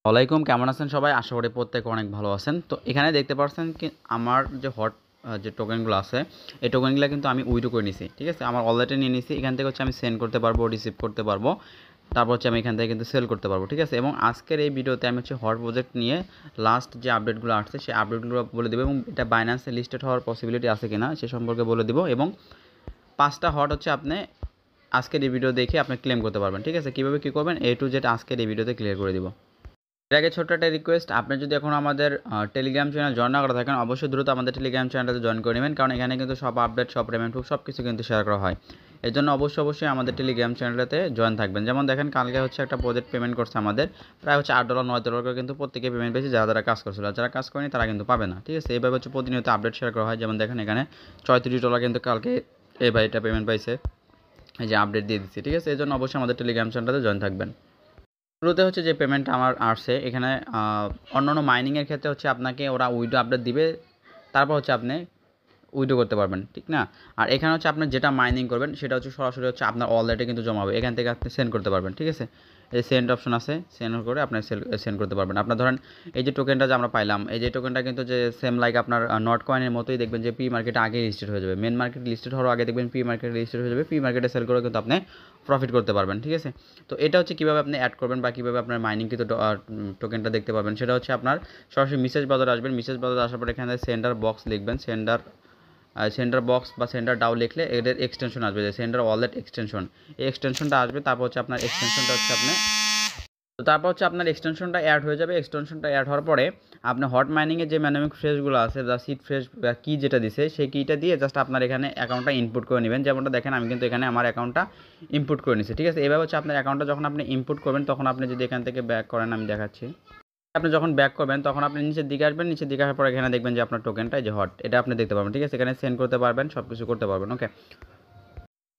ওয়ালাইকুম, কেমন আছেন সবাই? আশা করি প্রত্যেকে অনেক ভালো আছেন। তো এখানে দেখতে পাচ্ছেন কি আমার যে যে টোকেনগুলো আছে, এই টোকেনগুলো কিন্তু আমি উইথড্র করে নিছি। ঠিক আছে? আমার ওয়ালেটে নিয়ে নিছি। এখান থেকে হচ্ছে আমি সেন্ড করতে পারবো, রিসিভ করতে পারবো। তারপর হচ্ছে আমি এখান থেকে কিন্তু সেল করতে পারবো। ঠিক আছে? এবং আজকের এই ভিডিওতে আমি হচ্ছে হট প্রজেক্ট নিয়ে লাস্ট যে আপডেটগুলো আসছে সেই আপডেটগুলো বলে দেবো এবং এটা বাইন্যান্সে লিস্টেড হওয়ার পসিবিলিটি আছে কিনা সে সম্পর্কে বলে দিব এবং 5টা হট হচ্ছে আপনি আজকের এই ভিডিও দেখে আপনি ক্লেম করতে পারবেন। ঠিক আছে? কীভাবে কী করবেন A to Z আজকের এই ভিডিওতে ক্লিয়ার করে দিব। এর আগে ছোট্ট একটা রিকোয়েস্ট, আপনি যদি এখন আমাদের টেলিগ্রাম চ্যানেল জয়েন না করে থাকেন অবশ্যই দ্রুত আমাদের টেলিগ্রাম চ্যানেলটাতে জয়েন করে নেবেন, কারণ এখানে কিন্তু সব আপডেট, সব পেমেন্ট প্রুফ সব কিছু কিন্তু শেয়ার করা হয়। এর জন্য অবশ্যই আমাদের টেলিগ্রাম চ্যানেলটাতে জয়েন থাকবেন। যেমন দেখেন কালকে হচ্ছে একটা প্রজেক্ট পেমেন্ট করছে আমাদের প্রায় হচ্ছে $8 $9 করে কিন্তু প্রত্যেকে পেমেন্ট পেয়েছে যারা কাজ করছিল, আর যারা কাজ করেনি তারা কিন্তু পাবে না। ঠিক আছে? এইভাবে হচ্ছে প্রতিনিয়ত আপডেট শেয়ার করা হয়। যেমন দেখেন এখানে $34 কিন্তু কালকে এই ভাইটা পেমেন্ট পাইছে, এই যে আপডেট দিয়ে দিচ্ছি। ঠিক আছে? এই জন্য অবশ্যই আমাদের টেলিগ্রাম চ্যানেলটাতে জয়েন থাকবেন। শুরুতে হচ্ছে যে পেমেন্টটা আমার আসছে এখানে অন্যান্য মাইনিংয়ের ক্ষেত্রে হচ্ছে আপনাকে ওরা উইডো আপডেট দিবে, তারপর হচ্ছে আপনি উইডো করতে পারবেন, ঠিক না? আর এখানে হচ্ছে আপনার যেটা মাইনিং করবেন সেটা হচ্ছে সরাসরি হচ্ছে আপনার ওয়ালেটে কিন্তু জমা হবে, এখান থেকে আপনি সেন্ড করতে পারবেন। ঠিক আছে? এই সেন্ড অপশন আছে, সেন্ড করে আপনি সেন্ড করতে পারবেন। আপনার ধরেন এই যে টোকেনটা যে আমরা পাইলাম, এই যে টোকেনটা কিন্তু যে সেম লাইক আপনার নট কয়েনের মতোই দেখবেন যে পি মার্কেটে আগে লিস্টেড হয়ে যাবে। মেন মার্কেট লিস্টেড হওয়ার আগে দেখবেন পি মার্কেটে লিস্টেড হয়ে যাবে, পি মার্কেটে সেল করে কিন্তু আপনি প্রফিট করতে পারবেন। ঠিক আছে? তো এটা হচ্ছে কীভাবে আপনি অ্যাড করবেন বা কীভাবে আপনার মাইনিং কিন্তু টোকেনটা দেখতে পাবেন সেটা হচ্ছে আপনার সরাসরি মেসেজ বাজারে আসবেন। মেসেজ বাজারে আসার পর এখানে সেন্ডার বক্স লিখবেন, সেন্ডার বক্স বা সেন্ডার ডাও লিখলে এদের এক্সটেনশন আসবে, যে সেন্ডার ওয়ালেট এক্সটেনশন, এই এক্সটেনশনটা আসবে। তারপর হচ্ছে আপনার এক্সটেনশনটা হচ্ছে আপনি, তো তারপর হচ্ছে আপনার এক্সটেনশনটা অ্যাড হয়ে যাবে। এক্সটেনশনটা অ্যাড হওয়ার পরে আপনি হট মাইনিংয়ে যে ম্যানুমিক ফ্রেজগুলো আছে বা সিড ফ্রেজ বা কি যেটা দিছে সেই কিটা দিয়ে জাস্ট আপনার এখানে অ্যাকাউন্টটা ইনপুট করে নেবেন। যেমনটা দেখেন আমি কিন্তু এখানে আমার অ্যাকাউন্টটা ইনপুট করে নিচ্ছি। ঠিক আছে? এভাবে হচ্ছে আপনার অ্যাকাউন্টটা যখন আপনি ইনপুট করবেন তখন আপনি যদি এখান থেকে ব্যাক করেন, আমি দেখাচ্ছি। আপনি যখন ব্যাক করবেন তখন আপনি নিচের দিকে আসবেন, নিচের দিকে আসার পর এখানে দেখবেন যে আপনার টোকেনটা যে হট, এটা আপনি দেখতে পারবেন। ঠিক আছে? এখানে সেন্ড করতে পারবেন, সব কিছু করতে পারবেন। ওকে,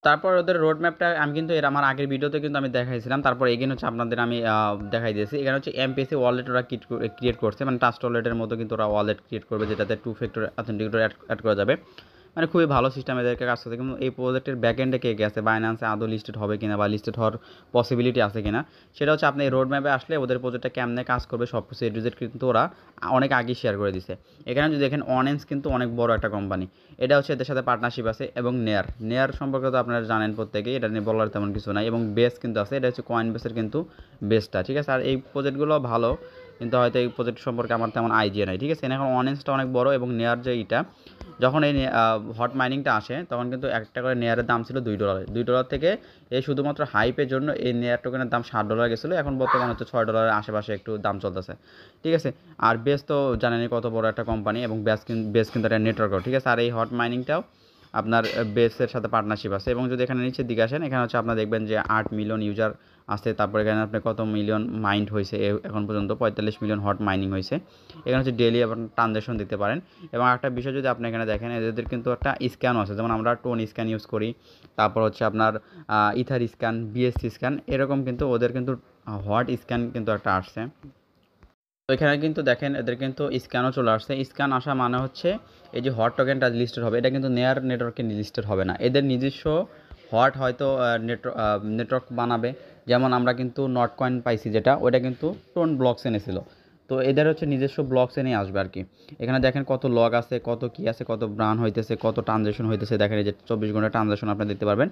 তারপর ওদের রোড ম্যাপটা আমি কিন্তু এর আমার আগের ভিডিওতে কিন্তু আমি দেখাইছিলাম। তারপর এগেন হচ্ছে আপনাদের আমি দেখাই দিয়েছি। এখানে হচ্ছে এমপিসি ওয়ালেট ওরা ক্রিয়েট করছে, মানে ট্রাস্ট ওয়ালেটের মতো কিন্তু ওরা ওয়ালেট ক্রিয়েট করবে যেটাতে 2 ফ্যাক্টর অথেন্টিকেটর অ্যাড করা যাবে। মানে খুবই ভালো সিস্টেম এদেরকে কাজ করতে। কিন্তু এই প্রজেক্টের ব্যাকএন্ডে কে আছে, বাইন্যান্সে আদৌ লিস্টেড হবে কিনা বা লিস্টেড হওয়ার পসিবিলিটি আছে কিনা, সেটা হচ্ছে আপনি এই রোড ম্যাপে আসলে ওদের প্রজেক্টটা কেমনে কাজ করবে সব কিছু এডুজেট কিন্তু ওরা অনেক আগেই শেয়ার করে দিছে। এখানে যদি দেখেন অনেন্স কিন্তু অনেক বড় একটা কোম্পানি, এটা হচ্ছে এদের সাথে পার্টনারশিপ আছে। এবং নেয়ার সম্পর্কে তো আপনারা জানেন প্রত্যেকেই, এটা নিয়ে বলার তেমন কিছু নাই। এবং বেস কিন্তু আছে, এটা হচ্ছে কয়েন বেসের কিন্তু বেসটা। ঠিক আছে? আর এই প্রজেক্টগুলো ভালো, কিন্তু হয়তো এই প্রজেক্ট সম্পর্কে আমার তেমন আইডিয়া নাই। ঠিক আছে? এখন অনেন্সটা অনেক বড় এবং নেয়ার যে এইটা, যখন এই হট মাইনিংটা আসে তখন কিন্তু একটা করে নেয়ারের দাম ছিল $2। $2 থেকে এই শুধুমাত্র হাইপের জন্য এই নেয়ার টোকেনের দাম $7 গেছিলো, এখন বর্তমানে হচ্ছে $6 আশেপাশে একটু দাম চলতেছে। ঠিক আছে? আর বেস তো জানেনই কত বড় একটা কোম্পানি, এবং বেস কিন্তু একটা নেটওয়ার্কও। ঠিক আছে? আর এই হট মাইনিংটাও আপনার বেসের সাথে পার্টনারশিপ আছে। এবং যদি এখানে নিচের দিকে আসেন, এখানে হচ্ছে আপনার দেখবেন যে 8 মিলিয়ন ইউজার আছে। তারপর এখানে আপনি কত মিলিয়ন মাইন্ড হয়েছে এখন পর্যন্ত 45 মিলিয়ন হট মাইনিং হয়েছে। এখানে হচ্ছে ডেইলি আপনার ট্রানজ্যাকশন দিতে পারেন। এবং একটা বিষয় যদি আপনি এখানে দেখেন, এদের কিন্তু একটা স্ক্যানও আছে, যেমন আমরা টোন স্ক্যান ইউজ করি, তারপর হচ্ছে আপনার ইথার স্ক্যান, বিএসসি স্ক্যান, এরকম কিন্তু ওদের কিন্তু হট স্ক্যান কিন্তু একটা আসছে। তো এখানে কিন্তু দেখেন এদের কিন্তু স্ক্যানও চলে আসছে। স্ক্যান আসা মানে হচ্ছে এই যে হট টোকেনটা লিস্টেড হবে, এটা কিন্তু নেয়ার নেটওয়ার্কে লিস্টেড হবে না, এদের নিজস্ব হট হয়তো নেটওয়ার্ক বানাবে। যেমন আমরা কিন্তু নট কয়েন পাইছি যেটা, ওইটা কিন্তু টোন ব্লকস এনেছিল। তো এদের হচ্ছে নিজস্ব ব্লকস এনে আসবে আর কি। এখানে দেখেন কত লগ আছে, কত কি আছে, কত ব্রান হইতেছে, কত ট্রানজ্যাকশন হইতেছে। দেখেন এই যে 24 ঘন্টা ট্রানজ্যাকশন আপনি দেখতে পারবেন।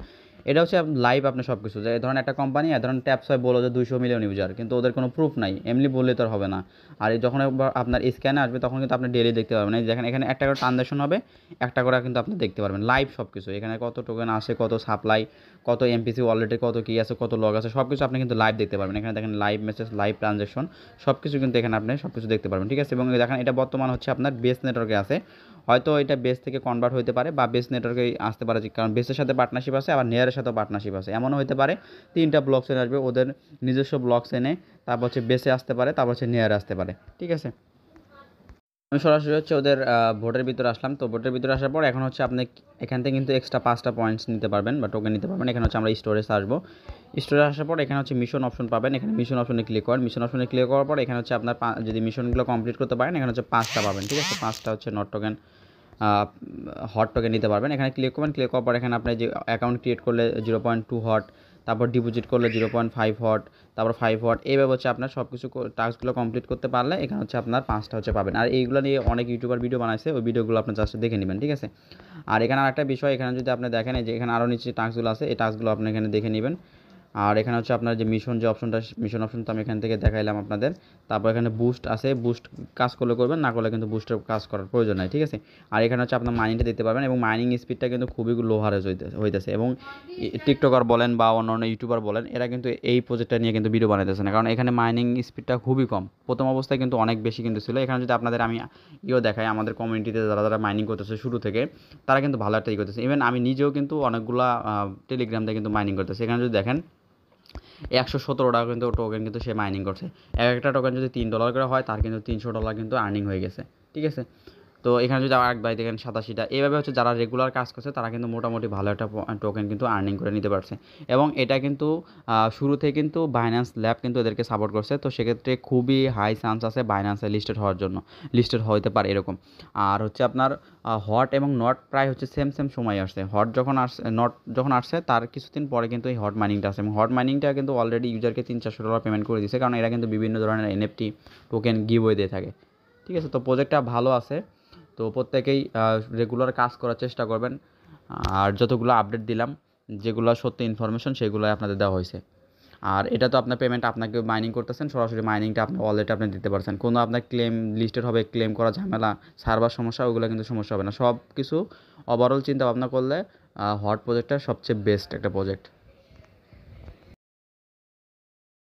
এটা হচ্ছে লাইভ আপনি সব কিছু, যে ধরেন একটা কোম্পানি ধরেন ট্যাপস হয় বলো যে 200 মিলিয়ন ইউজার, কিন্তু ওদের কোনো প্রুফ নাই, এমনি বললে তো আর হবে না। আর যখন একবার আপনার স্ক্যানে আসবে তখন কিন্তু আপনি ডেলি দেখতে পারবেন। এই দেখেন এখানে একটা করে ট্রানজ্যাকশন হবে, একটা করে কিন্তু আপনি দেখতে পারবেন লাইভ সব কিছু। এখানে কত টোকেন আসে, কত সাপ্লাই, কত এমপিসি ওয়ালেটে কত কী আছে, কত লগ আছে, সব কিছু আপনি কিন্তু লাইভ দেখতে পারবেন। এখানে দেখেন লাইভ মেসেজ, লাইভ ট্রানজ্যাকশন, সব কিছু কিন্তু এখানে আপনি সব কিছু দেখতে পারবেন। ঠিক আছে? এবং দেখেন এটা বর্তমান হচ্ছে আপনার বেস নেটওয়ার্কে আছে, হয়তো এটা বেস থেকে কনভার্ট হতে পারে বা বেস নেটওয়ার্কে আসতে পারে, কারণ বেসের সাথে পার্টনারশিপ আছে, আবার নেয়ারের সাথেও পার্টনারশিপ আছে। এমনও হতে পারে 3টা ব্লক চেনে আসবে, ওদের নিজস্ব ব্লক চেনে, তারপর হচ্ছে বেসে আসতে পারে, তারপর হচ্ছে নেয়ারে আসতে পারে। ঠিক আছে? আমি সরাসরি হচ্ছে ওদের ভোটের ভিতরে আসলাম। তো ভোটের ভিতরে আসার পর এখন হচ্ছে আপনি এখান থেকে কিন্তু এক্সট্রা 5টা পয়েন্টস নিতে পারবেন বা টোকেন নিতে পারবেন। এখানে হচ্ছে আমরা স্টোরেজে আসবো। স্টোরে আসার পর এখানে হচ্ছে মিশন অপশন পাবেন। এখানে মিশন অপশনে ক্লিক করেন। মিশন অপশনে ক্লিক করার পর এখানে হচ্ছে আপনার যদি মিশনগুলো কমপ্লিট করতে পারেন, এখানে হচ্ছে 5টা পাবেন। ঠিক আছে? 5টা হচ্ছে নট টোকেন, হট টোকেন নিতে পারবেন। এখানে ক্লিক করবেন। ক্লিক করার পর এখানে আপনি যে অ্যাকাউন্ট ক্রিয়েট করলে 0.2 হট, তারপর ডিপোজিট করলে 0.5 ওয়াট, তারপর 5 ওয়াট, এইভাবে হচ্ছে আপনার সব কিছু টাস্কগুলো কমপ্লিট করতে পারলে এখানে হচ্ছে আপনার 5টা হচ্ছে পাবেন। আর এইগুলো নিয়ে অনেক ইউটিউবার ভিডিও বানাইছে, ওই ভিডিওগুলো আপনি জাস্ট দেখে নেবেন, ঠিক আছে। আর এখানে আরেকটা বিষয়, এখানে যদি আপনি দেখেন যে এখানে আরও নিচে টাস্কগুলো আছে, এই টাস্কগুলো আপনি এখানে দেখে নেবেন। আর এখানে হচ্ছে আপনার যে মিশন যে অপশনটা, মিশন অপশন তো আমি এখান থেকে দেখাইলাম আপনাদের। তারপর এখানে বুস্ট আছে, বুস্ট কাজ করলে করবেন, না করলে কিন্তু বুস্টের কাজ করার প্রয়োজন নাই, ঠিক আছে। আর এখানে হচ্ছে আপনার মাইনিংটা দিতে পারবেন, এবং মাইনিং স্পিডটা কিন্তু খুবই লো হারে হইতেছে। এবং টিকটকার বলেন বা অন্য ইউটিউবার বলেন, এরা কিন্তু এই প্রজেক্টটা নিয়ে কিন্তু ভিডিও বানাইতেছে না, কারণ এখানে মাইনিং স্পিডটা খুবই কম। প্রথম অবস্থায় কিন্তু অনেক বেশি কিন্তু ছিল। এখানে যদি আপনাদের আমি দেখাই, আমাদের কমিউনিটিতে যারা যারা মাইনিং করতেছে শুরু থেকে, তারা কিন্তু ভালো একটা করতেছে। ইভেন আমি নিজেও কিন্তু অনেকগুলা টেলিগ্রাম থেকে কিন্তু মাইনিং করতেছে। এখানে যদি দেখেন 117 টাকা কিন্তু টোকেন কিন্তু সে মাইনিং করছে। একটা টোকেন যদি $3 করে হয়, তার কিন্তু $300 কিন্তু আর্নিং হয়ে গেছে, ঠিক আছে। তো এখানে যদি আরেক ভাই দেখেন 87টা, এইভাবে হচ্ছে যারা রেগুলার কাজ করছে তারা কিন্তু মোটামুটি ভালো একটা টোকেন কিন্তু আর্নিং করে নিতে পারছে। এবং এটা কিন্তু শুরুতে কিন্তু বাইন্যান্স ল্যাব কিন্তু এদেরকে সাপোর্ট করছে, তো সেক্ষেত্রে খুবই হাই চান্স আছে বাইন্যান্সে লিস্টেড হওয়ার জন্য, লিস্টেড হতে পারে এরকম। আর হচ্ছে আপনার হট এবং নট প্রায় হচ্ছে সেম সময় আসছে। হট যখন আসছে, নট যখন আসছে তার কিছুদিন পরে কিন্তু এই হট মাইনিংটা আসে, এবং হট মাইনিংটা কিন্তু অলরেডি ইউজারকে $300-400 পেমেন্ট করে দিয়েছে, কারণ এরা কিন্তু বিভিন্ন ধরনের এনএফটি টোকেন গিভওয়ে দিয়ে থাকে, ঠিক আছে। তো প্রজেক্টটা ভালো আছে, তো প্রত্যেকেই রেগুলার কাজ করার চেষ্টা করবেন। আর যতগুলো আপডেট দিলাম, যেগুলো সত্যি ইনফরমেশন, সেগুলোই আপনাদের দেওয়া হয়েছে। আর এটা তো আপনার পেমেন্ট, আপনাকে মাইনিং করতেছেন, সরাসরি মাইনিংটা আপনার ওয়ালেটে আপনি দিতে পারছেন। কোনো আপনার ক্লেম লিস্টেড হবে, ক্লেম করা ঝামেলা, সার্ভার সমস্যা, ওগুলো কিন্তু সমস্যা হবে না। সব কিছু ওভারঅল চিন্তা ভাবনা করলে হট প্রজেক্টটা সবচেয়ে বেস্ট একটা প্রজেক্ট।